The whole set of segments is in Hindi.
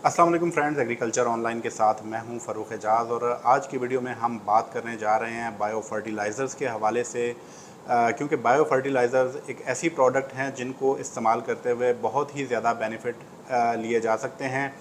अस्सलाम वालेकुम फ्रेंड्स, एग्रीकल्चर ऑनलाइन के साथ मैं हूं फ़रूख एजाज़। और आज की वीडियो में हम बात करने जा रहे हैं बायो फर्टिलाइज़र्स के हवाले से, क्योंकि बायो फर्टिलाइज़र्स एक ऐसी प्रोडक्ट हैं जिनको इस्तेमाल करते हुए बहुत ही ज़्यादा बेनिफिट लिए जा सकते हैं।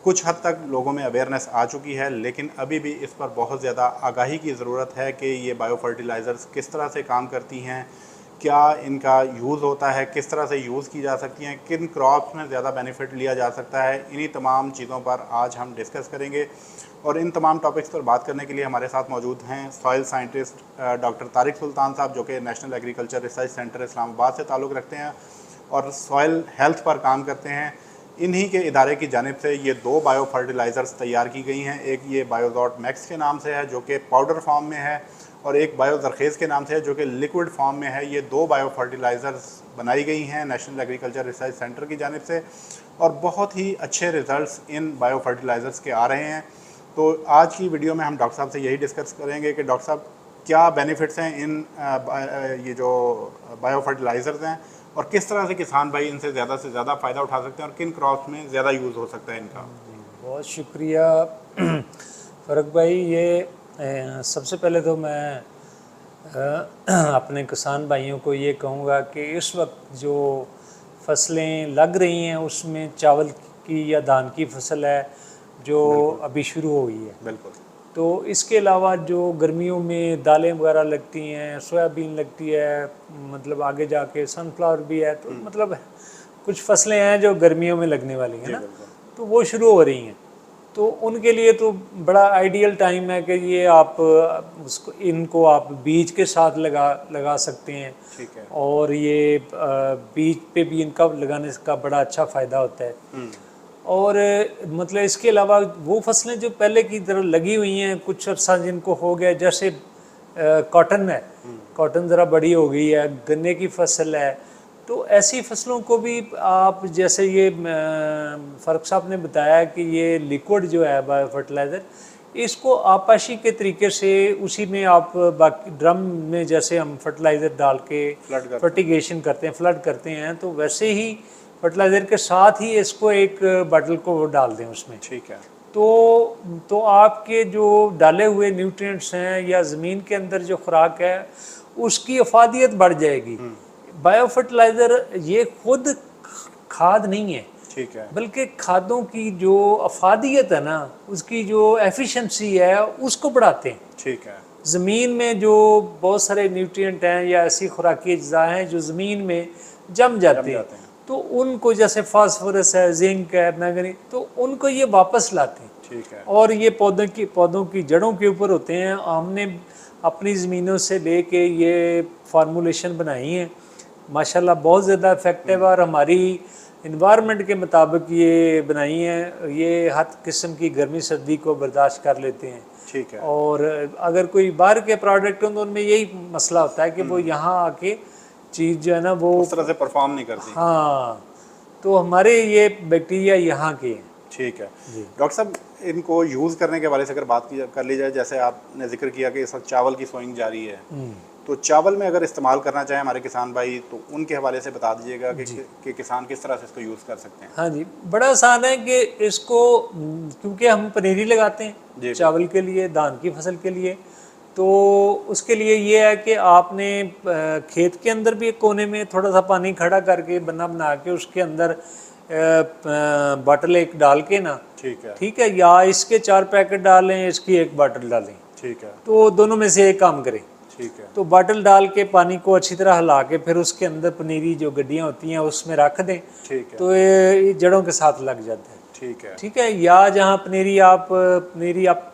कुछ हद तक लोगों में अवेयरनेस आ चुकी है, लेकिन अभी भी इस पर बहुत ज़्यादा आगाही की ज़रूरत है कि ये बायो फर्टिलाइज़र्स किस तरह से काम करती हैं, क्या इनका यूज़ होता है, किस तरह से यूज़ की जा सकती हैं, किन क्रॉप्स में ज़्यादा बेनिफिट लिया जा सकता है। इन्हीं तमाम चीज़ों पर आज हम डिस्कस करेंगे। और इन तमाम टॉपिक्स पर बात करने के लिए हमारे साथ मौजूद हैं सॉइल साइंटिस्ट डॉक्टर तारिक सुल्तान साहब, जो कि national agriculture research centre Islamabad से ताल्लुक़ रखते हैं और सॉइल हेल्थ पर काम करते हैं। इन्हीं के इदारे की जानिब से ये दो बायो फर्टिलाइज़र्स तैयार की गई हैं। एक ये बायोजॉट मैक्स के नाम से है जो कि पाउडर फॉर्म में है, और एक बायो जरखेज़ के नाम से है जो कि लिक्विड फॉर्म में है। ये दो बायो फर्टिलाइज़र्स बनाई गई हैं नेशनल एग्रीकल्चर रिसर्च सेंटर की जानिब से, और बहुत ही अच्छे रिज़ल्ट्स इन बायो फर्टिलाइज़र्स के आ रहे हैं। तो आज की वीडियो में हम डॉक्टर साहब से यही डिस्कस करेंगे कि डॉक्टर साहब क्या बेनिफिट्स हैं इन ये जो बायो फर्टिलाइज़र्स हैं, और किस तरह से किसान भाई इनसे ज़्यादा फ़ायदा उठा सकते हैं, और किन क्रॉप्स में ज़्यादा यूज़ हो सकता है इनका। बहुत शुक्रिया फ़रूख भाई। ये सबसे पहले तो मैं अपने किसान भाइयों को ये कहूँगा कि इस वक्त जो फसलें लग रही हैं उसमें चावल की या धान की फसल है जो अभी शुरू हुई है। बिल्कुल। तो इसके अलावा जो गर्मियों में दालें वगैरह लगती हैं, सोयाबीन लगती है, मतलब आगे जाके सनफ्लावर भी है, तो मतलब कुछ फसलें हैं जो गर्मियों में लगने वाली हैं ना, तो वो शुरू हो रही हैं। तो उनके लिए तो बड़ा आइडियल टाइम है कि ये आप इनको आप बीज के साथ लगा सकते हैं। ठीक है। और ये बीज पे भी इनका लगाने का बड़ा अच्छा फ़ायदा होता है। और मतलब इसके अलावा वो फसलें जो पहले की तरह लगी हुई हैं, कुछ अर्सा जिनको हो गया, जैसे कॉटन है, कॉटन ज़रा बड़ी हो गई है, गन्ने की फसल है, तो ऐसी फसलों को भी आप, जैसे ये फ़रूख साहब ने बताया कि ये लिक्विड जो है बायो फर्टिलाइज़र, इसको आपाशी के तरीके से उसी में आप बाकी ड्रम में जैसे हम फर्टिलाइज़र डाल के फर्टिगेशन करते हैं, फ्लड करते हैं, तो वैसे ही फर्टिलाइज़र के साथ ही इसको एक बॉटल को डाल दें उसमें। ठीक है। तो आपके जो डाले हुए न्यूट्रिएंट्स हैं या ज़मीन के अंदर जो खुराक है उसकी अफादियत बढ़ जाएगी। बायो फर्टिलाइज़र ये खुद खाद नहीं है, ठीक है, बल्कि खादों की जो अफादियत है ना, उसकी जो एफिशिएंसी है उसको बढ़ाते हैं। ठीक है। ज़मीन में जो बहुत सारे न्यूट्रिएंट हैं या ऐसी खुराकी अज्जा हैं जो ज़मीन में जम जाते हैं, तो उनको, जैसे फास्फोरस है, जिंक है, मैंगनीज, तो उनको ये वापस लाते हैं। ठीक है। और ये पौधों की जड़ों के ऊपर होते हैं। हमने अपनी ज़मीनों से लेके ये फार्मूलेशन बनाई है, माशाल्लाह बहुत ज़्यादा इफेक्टिव है, और हमारी इन्वायरमेंट के मुताबिक ये बनाई है। ये हर किस्म की गर्मी सर्दी को बर्दाश्त कर लेते हैं। ठीक है। और अगर कोई बाहर के प्रोडक्ट हों तो उनमें यही मसला होता है कि वो यहाँ आके चीज़ जो है ना वो उस तरह से परफॉर्म नहीं करती। हाँ, तो हमारे ये बैक्टीरिया यहाँ के हैं। ठीक है डॉक्टर साहब, इनको यूज़ करने के बारे से अगर बात कर ली जाए, जैसे आपने जिक्र किया कि इस वक्त चावल की सोइंग जारी है, तो चावल में अगर इस्तेमाल करना चाहें हमारे किसान भाई, तो उनके हवाले से बता दीजिएगा कि किसान किस तरह से इसको यूज़ कर सकते हैं। हाँ जी, बड़ा आसान है कि इसको, क्योंकि हम पनीरी लगाते हैं चावल के लिए, धान की फसल के लिए, तो उसके लिए ये है कि आपने खेत के अंदर भी एक कोने में थोड़ा सा पानी खड़ा करके बना बना के उसके अंदर बॉटल एक डाल के ना, ठीक है, या इसके 4 पैकेट डालें, इसकी एक बॉटल डालें, ठीक है, तो दोनों में से एक काम करें। ठीक है, तो बॉटल डाल के पानी को अच्छी तरह हिला के फिर उसके अंदर पनीरी जो गड्डियाँ होती हैं उसमें रख दें। ठीक है, तो ये जड़ों के साथ लग जाता है। ठीक है, या जहाँ पनीरी आप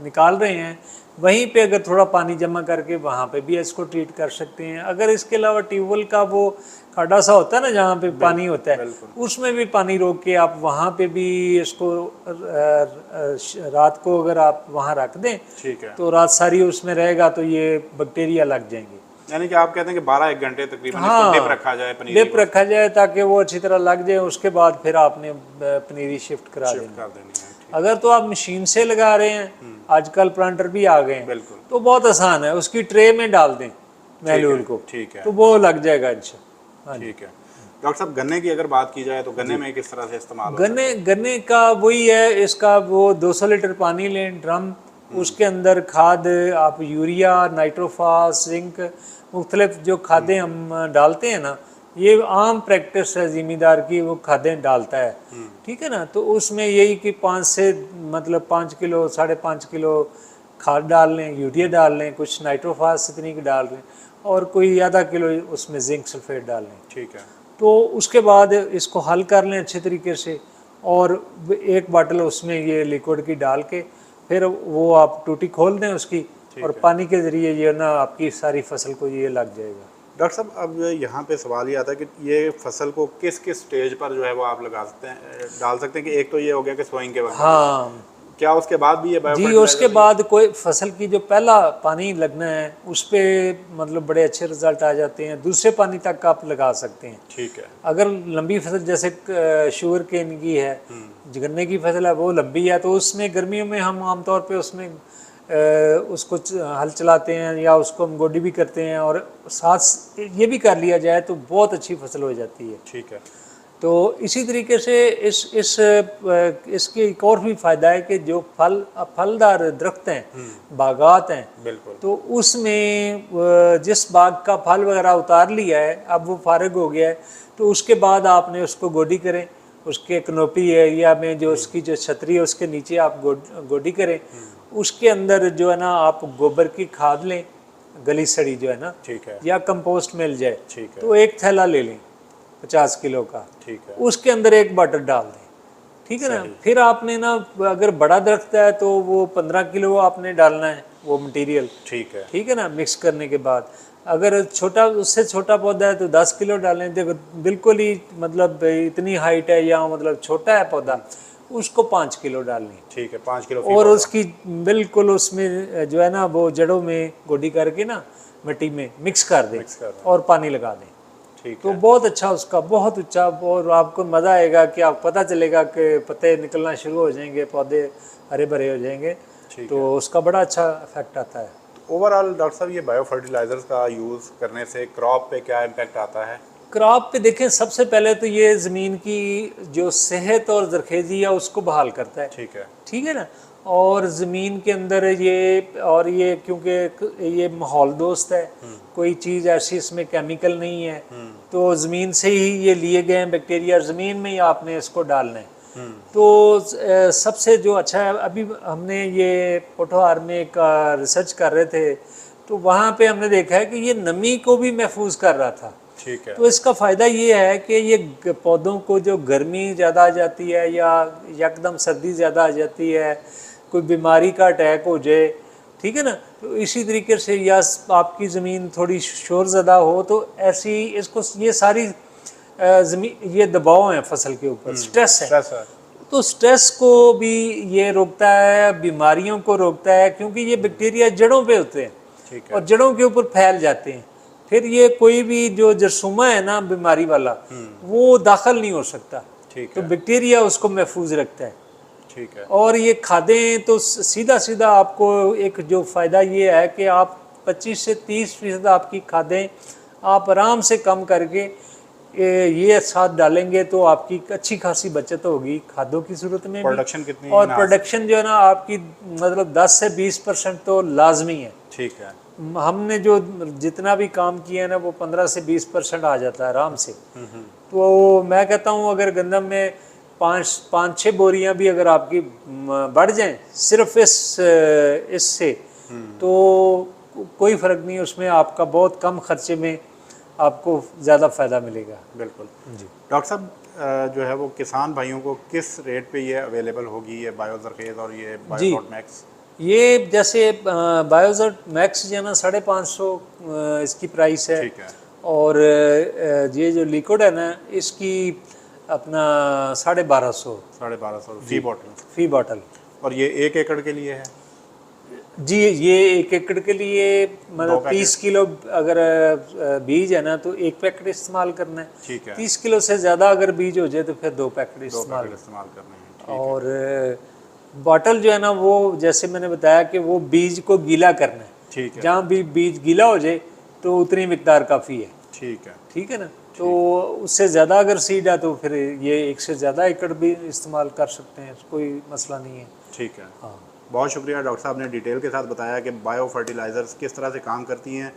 निकाल रहे हैं वहीं पे अगर थोड़ा पानी जमा करके वहाँ पे भी इसको ट्रीट कर सकते हैं। अगर इसके अलावा ट्यूबवेल का वो खड्डा सा होता है ना जहाँ पे पानी होता है, उसमें भी पानी रोक के आप वहाँ पे भी इसको रात को अगर आप वहाँ रख दें, ठीक है, तो रात सारी उसमें रहेगा तो ये बैक्टीरिया लग जाएंगे। यानी कि आप कहते हैं कि 12-1 घंटे तकरीबन इसको डिप रखा जाए, पनीरी डिप रखा जाए ताकि वो अच्छी तरह लग जाए। उसके बाद फिर आपने पनीरी शिफ्ट करा देनी है। अगर तो आप मशीन से लगा रहे हैं, आजकल प्लांटर भी आ गए हैं, तो बहुत आसान है, उसकी ट्रे में डाल दें मैल्यूल को, ठीक है, तो वो लग जाएगा। अच्छा, ठीक है। डॉक्टर साहब गन्ने की अगर बात की जाए तो गन्ने में किस तरह से इस्तेमाल होता है? गन्ने का वही है, इसका वो 200 लीटर पानी लें ड्रम, उसके अंदर खाद आप यूरिया, नाइट्रोफास, जिंक, मुख्तलिफ जो खादें हम डालते हैं ना, ये आम प्रैक्टिस है ज़मींदार की, वो खादें डालता है, ठीक है ना। तो उसमें यही कि 5 से मतलब 5 किलो 5.5 किलो खाद डाल लें, यूरिया डाल लें, कुछ नाइट्रोफास इतनी की डाल लें, और कोई आधा किलो उसमें जिंक सल्फेट डाल लें। ठीक है। तो उसके बाद इसको हल कर लें अच्छे तरीके से, और एक बाटल उसमें ये लिक्विड की डाल के फिर वो आप टूटी खोल दें उसकी, और पानी के ज़रिए ये ना आपकी सारी फसल को ये लग जाएगा। डॉक्टर साहब अब यहाँ पे सवाल ये आता है कि ये फसल को किस किस स्टेज पर जो है वो आप लगा सकते हैं, डाल सकते हैं कि एक तो ये हो गया कि सोइंग के वक्त, हाँ क्या उसके बाद भी ये जी, उसके बाद कोई फसल की जो पहला पानी लगना है उस पर मतलब बड़े अच्छे रिजल्ट आ जाते हैं, दूसरे पानी तक आप लगा सकते हैं। ठीक है। अगर लंबी फसल जैसे शुगर केन की है, गन्ने की फसल है, वो लंबी है, तो उसमें गर्मियों में हम आमतौर पे उसमें उसको हल चलाते हैं या उसको हम गोडी भी करते हैं, और साथ ये भी कर लिया जाए तो बहुत अच्छी फसल हो जाती है। ठीक है। तो इसी तरीके से इसके एक और भी फ़ायदा है कि जो फलदार दरख्त हैं, बागात हैं, बिल्कुल, तो उसमें जिस बाग का फल वगैरह उतार लिया है, अब वो फारिग हो गया है, तो उसके बाद आपने उसको गोडी करें, उसके कनोपी एरिया में जो उसकी जो छतरी है उसके नीचे आप गोडी करें, उसके अंदर जो है ना आप गोबर की खाद लें, गली सड़ी जो है ना, ठीक है, या कंपोस्ट मिल जाए, ठीक है, तो एक थैला ले लें 50 किलो का, ठीक है, उसके अंदर एक बाटल डाल दें, ठीक है ना। फिर आपने ना अगर बड़ा दरख्त है तो वो 15 किलो आपने डालना है वो मटेरियल, ठीक है ना, मिक्स करने के बाद। अगर छोटा उससे छोटा पौधा है तो 10 किलो डालें, जब बिल्कुल ही मतलब इतनी हाइट है या मतलब छोटा है पौधा, उसको 5 किलो डालनी, ठीक है, 5 किलो, और उसकी बिल्कुल उसमें जो है ना वो जड़ों में गोडी करके ना मिट्टी में मिक्स कर दें और पानी लगा दें। ठीक तो बहुत अच्छा, उसका बहुत अच्छा, और आपको मज़ा आएगा कि आप पता चलेगा कि पत्ते निकलना शुरू हो जाएंगे, पौधे हरे भरे हो जाएंगे, तो उसका बड़ा अच्छा इफेक्ट आता है। ओवरऑल डॉक्टर साहब ये बायो फर्टिलाइजर्स का यूज़ करने से क्रॉप पे क्या इम्पैक्ट आता है? क्रॉप पे देखें, सबसे पहले तो ये ज़मीन की जो सेहत और जरखेज़ी है उसको बहाल करता है, ठीक है ना। और ज़मीन के अंदर ये क्योंकि ये माहौल दोस्त है, कोई चीज़ ऐसी इसमें केमिकल नहीं है, तो ज़मीन से ही ये लिए गए हैं बैक्टीरिया, ज़मीन में ही आपने इसको डालना है। तो सबसे जो अच्छा है, अभी हमने ये पोठोहार में एक रिसर्च कर रहे थे, तो वहाँ पे हमने देखा है कि ये नमी को भी महफूज कर रहा था। ठीक है। तो इसका फ़ायदा ये है कि ये पौधों को जो गर्मी ज़्यादा आ जाती है या एकदम सर्दी ज़्यादा आ जाती है, कोई बीमारी का अटैक हो जाए, ठीक है ना, तो इसी तरीके से या आपकी ज़मीन थोड़ी शोरज़दा हो, तो ऐसी इसको ये सारी ज़मीन ये दबाव है फसल के ऊपर, स्ट्रेस है, तो स्ट्रेस को भी ये रोकता है, बीमारियों को रोकता है, क्योंकि ये बैक्टीरिया जड़ों पे होते हैं और जड़ों के ऊपर फैल जाते हैं। फिर ये कोई भी जो जरसूमा है ना बीमारी वाला, वो दाखिल नहीं हो सकता, तो बैक्टीरिया उसको महफूज रखता है। ठीक है। और ये खादें तो सीधा आपको एक जो फ़ायदा ये है कि आप 25 से 30% आपकी खादें आप आराम से कम करके ये साथ डालेंगे तो आपकी अच्छी खासी बचत होगी खादों की सूरत में प्रोडक्शन कितनी, और प्रोडक्शन जो है ना आपकी मतलब 10 से 20% तो लाजमी है। ठीक है। हमने जो जितना भी काम किया है ना वो 15 से 20% आ जाता है आराम से। तो मैं कहता हूँ अगर गंदम में 5-6 बोरियां भी अगर आपकी बढ़ जाएं सिर्फ इससे, तो कोई फ़र्क नहीं, उसमें आपका बहुत कम खर्चे में आपको ज़्यादा फ़ायदा मिलेगा। बिल्कुल जी। डॉक्टर साहब जो है वो किसान भाइयों को किस रेट पे ये अवेलेबल होगी, ये बायोजरखेज और ये बायोजोट मैक्स? ये जैसे बायोजोट मैक्स जो है ना 550 इसकी प्राइस है। ठीक है। और ये जो लिक्विड है ना इसकी अपना 1250 फी बॉटल। और ये 1 एकड़ के लिए है जी, ये 1 एकड़ के लिए मतलब 30 किलो अगर बीज है ना तो 1 पैकेट इस्तेमाल करना है। ठीक है। 30 किलो से ज़्यादा अगर बीज हो जाए तो फिर 2 पैकेट इस्तेमाल करने हैं। और बॉटल जो है ना वो जैसे मैंने बताया कि वो बीज को गीला करना है। ठीक है। जहाँ भी बीज गीला हो जाए तो उतनी मिकदार काफ़ी है। ठीक है। ठीक है ना। तो उससे ज़्यादा अगर सीड है तो फिर ये 1 से ज़्यादा एकड़ भी इस्तेमाल कर सकते हैं, कोई मसला नहीं है। ठीक है। हाँ। बहुत शुक्रिया डॉक्टर साहब ने डिटेल के साथ बताया कि बायो फर्टिलाइज़र्स किस तरह से काम करती हैं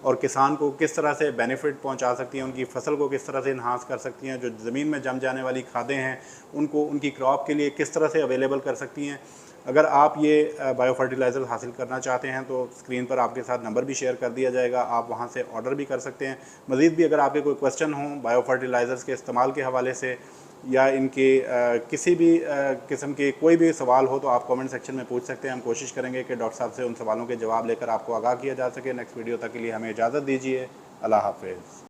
और किसान को किस तरह से बेनिफिट पहुंचा सकती हैं, उनकी फसल को किस तरह से इन्हांस कर सकती हैं, जो ज़मीन में जम जाने वाली खादें हैं उनको उनकी क्रॉप के लिए किस तरह से अवेलेबल कर सकती हैं। अगर आप ये बायो फर्टिलाइज़र हासिल करना चाहते हैं तो स्क्रीन पर आपके साथ नंबर भी शेयर कर दिया जाएगा, आप वहाँ से ऑर्डर भी कर सकते हैं। मज़ीद भी अगर आपके कोई क्वेश्चन हों बायो फर्टिलाइज़र्स के इस्तेमाल के हवाले से या इनके किसी भी किस्म के कोई भी सवाल हो तो आप कमेंट सेक्शन में पूछ सकते हैं। हम कोशिश करेंगे कि डॉक्टर साहब से उन सवालों के जवाब लेकर आपको आगाह किया जा सके। नेक्स्ट वीडियो तक के लिए हमें इजाज़त दीजिए। अल्लाह हाफ़िज़।